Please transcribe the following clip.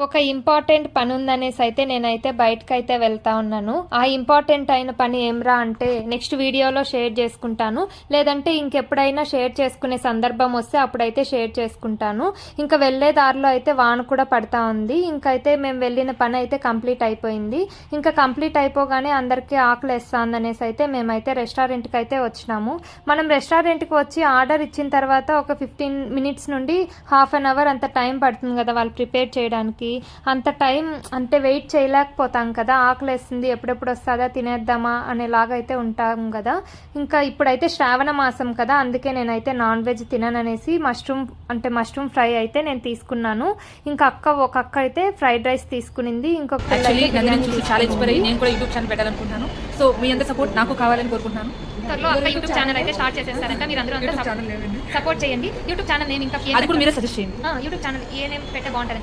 ఒక ఇంపార్టెంట్ పని ఉందనేసి అయితే నేనైతే బయటకైతే వెళ్తా ఉన్నాను. ఆ ఇంపార్టెంట్ అయిన పని ఏమ్రా అంటే నెక్స్ట్ వీడియోలో షేర్ చేసుకుంటాను, లేదంటే ఇంకెప్పుడైనా షేర్ చేసుకునే సందర్భం వస్తే అప్పుడైతే షేర్ చేసుకుంటాను. ఇంకా వెళ్ళే దారిలో అయితే వాన కూడా పడతా ఉంది. ఇంకైతే మేము వెళ్ళిన పని అయితే కంప్లీట్ అయిపోయింది. ఇంకా కంప్లీట్ అయిపోగానే అందరికీ ఆకలి వేస్తుంది అనేసి అయితే మేమైతే రెస్టారెంట్కి అయితే వచ్చినాము. మనం రెస్టారెంట్కి వచ్చి ఆర్డర్ ఇచ్చిన తర్వాత ఒక 15 minutes నుండి హాఫ్ అన్ అవర్ అంత టైం పడుతుంది కదా వాళ్ళు ప్రిపేర్ చేయడానికి. అంత టైం అంటే వెయిట్ చేయలేకపోతాం కదా, ఆకలేస్తుంది ఎప్పుడెప్పుడు వస్తుందా తినేద్దామా అనేలాగా అయితే ఉంటాం కదా. ఇంకా ఇప్పుడైతే శ్రావణ మాసం కదా, అందుకే నేనైతే నాన్ వెజ్ తినననేసి మష్రూమ్ ఫ్రై అయితే నేను తీసుకున్నాను. ఇంకా ఒక అక్క అయితే ఫ్రైడ్ రైస్ తీసుకునింది. ఇంకొక చాలా ఇన్స్పైర్ అయ్యి నేను కూడా యూట్యూబ్ ఛానల్ పెట్టాలనుకుంటున్నాను. సో మీ అందరి సపోర్ట్ నాకు కావాలని కోరుకుంటున్నాను. త్వరలో అక్క యూట్యూబ్ ఛానల్ అయితే స్టార్ట్ చేసేస్తారంట. మీరు అందరూ సపోర్ట్ చేయండి. యూట్యూబ్ ఛానల్ నేమ్ ఇంకా అది కూడా మీరే సజెస్ట్ చేయండి. యూట్యూబ్ ఛానల్ ఏ నేమ్ పెట్టే బాగుంటుంది.